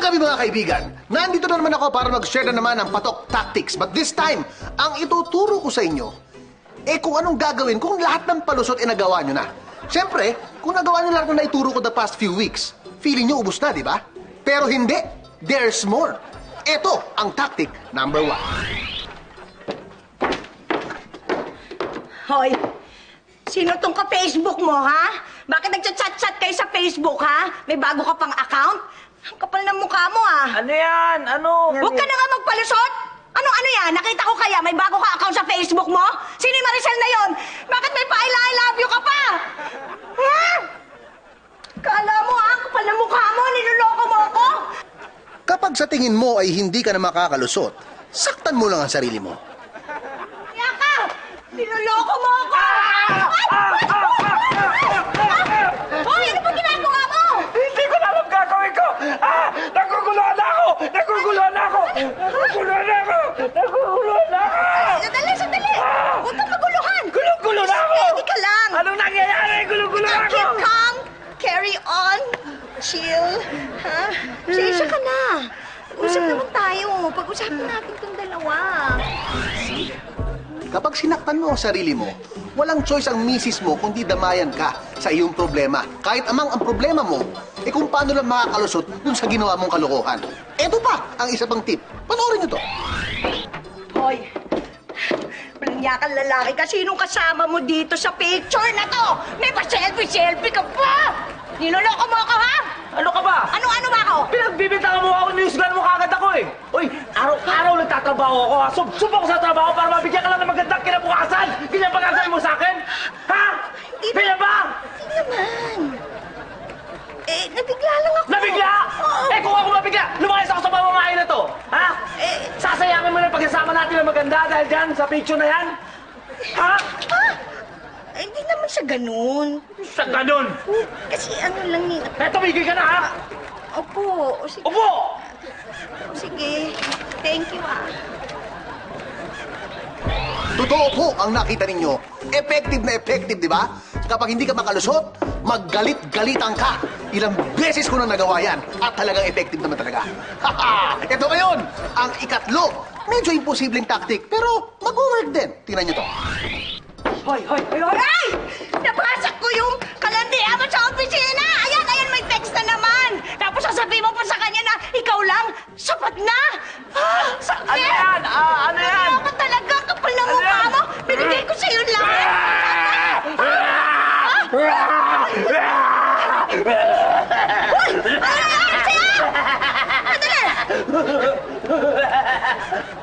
gabi mga kaibigan, nandito na naman ako para mag-share na naman ng patok tactics. But this time, ang ituturo ko sa inyo, kung anong gagawin kung lahat ng palusot nagawa nyo na. Siyempre, kung nagawa nyo lahat na naituro ko the past few weeks, feeling nyo ubus na, di ba? Pero hindi, there's more. Ito ang tactic number 1. Hoy, sino tong ka-Facebook mo, ha? Bakit nagchat-chat kayo sa Facebook, ha? May bago ka pang account? Ang kapal ng mukha mo, ah. Ano yan? Ano? Huwag ka na nga magpalusot! Ano yan? Nakita ko kaya may bago ka account sa Facebook mo? Sino yung Maricel na yon? Bakit may pa-I love you ka pa? Ha? Kala mo, ang kapal ng mukha mo, niloloko mo ako? Kapag sa tingin mo ay hindi ka na makakalusot, saktan mo lang ang sarili mo. Kaya ka! Niloloko mo ako! Hoy, ano ba ginagawa mo? Hindi ko na alam gagawin ko! Naguguluhan na ako! Naguguluhan na ako! Naguguluhan na ako! Naguguluhan na ako! Sandali! Huwag kang maguluhan! Gulo-gulo na ako! Steady ka lang! Anong nangyayari? Gulo-gulo na ako! Keep calm! Carry on! Chill! Ha? Sensya ka na! Usap naman tayo. Pag-usapan natin itong dalawa. Kapag sinaktan mo ang sarili mo, walang choice ang misis mo kundi damayan ka sa iyong problema. Kahit amang ang problema mo, kung paano lang makakalusot dun sa ginawa mong kalokohan. Ito pa ang isa pang tip. Panoorin niyo to. Hoy! Malangyakan lalaki ka. Sinong kasama mo dito sa picture na to? May pa-selfie-selfie ka pa! Niloloko mo ako, ha? Ano ka ba? Ano ba ako? Pinagbibintangan mo ako, niyusgan mo kagad ako eh! Uy, araw-araw nagtatrabaho ako ha! Subok sa trabaho para mabigyan ka lang ng magandang kinabukasan! Ganyan ba gagawin mo sa akin? Ha? Ganyan ba? Hindi naman. Nabigla lang ako. Nabigla? Oo. Kung ako mabigla, lumayas ako sa pamamahay na to! Ha? Sasayangin mo na pagsasama natin ng maganda dahil dyan sa picture na yan? Ha? Hindi naman sa ganun. Sa ganun! Kasi ano lang yun. Tumigil ka na ha! Opo. Sige. Upo! Sige. Thank you, ah. Totoo po ang nakita ninyo. Effective na effective, di ba? Kapag hindi ka makalusot, maggalit-galitan ka. Ilang beses ko na nagawa yan at talagang effective naman talaga. Haha! Ito ngayon, ang ikatlo. Medyo imposibleng tactic, pero mag-work din. Tingnan nyo to. Hoy! Ay! Nabasag ko yung kalandian mo sa opisina! Ayan, may text na naman! Tapos sasabihin mo pa sa kanya na ikaw lang, sapat na! Sakit! Ano yan? Ano yan? Ako talaga, kapal na mukha mo! Binigay ko sa'yo lang!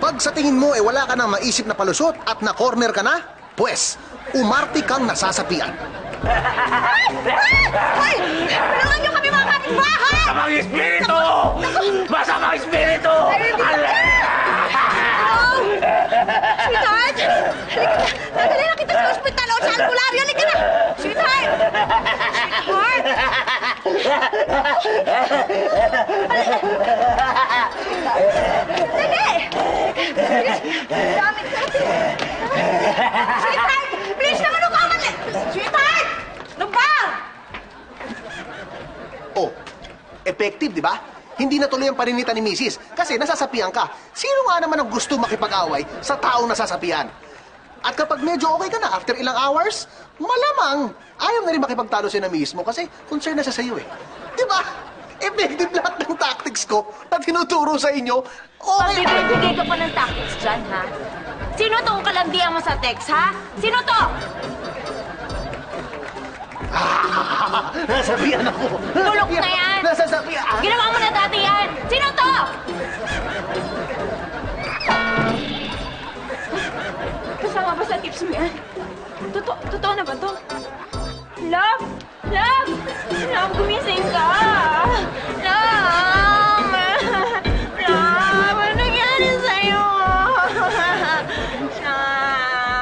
Pag sa tingin mo wala ka nang maisip na palusot at na-corner ka na, pues, umarte kang nasasapian. Hoy! Tulungan niyo kami mga kapitbahay! Masamang espiritu! Masamang espiritu! Sweetheart! Halika na kita sa ospital o sa albularyo. Halika na! Sweetheart! Sweetheart! Dali! Damit natin. Sweetheart! Please naman ako ka! Sweetheart! Ano ba? Oh, effective, di ba? Hindi natuloy ang paninita ni Mrs. kasi nasasapian ka. Sino nga naman ang gusto makipag-away sa taong nasasapian? At kapag medyo okay ka na after ilang hours, malamang ayaw na rin makipagtalo sa'yo na mismo kasi concern na siya sa'yo eh. Di ba? Effective lahat ng tactics ko na tinuturo sa inyo. Okay. Pagbibigay ka pa ng tactics dyan, ha? Sino tong kalandian mo sa text, ha? Sino to? Nasabihan ako. Bulok na yan. Nasasabihan. Ginawa mo na dati yan. Sino to? Kasama ba sa tips mo yan? Totoo na ba to? Love? Love? Love,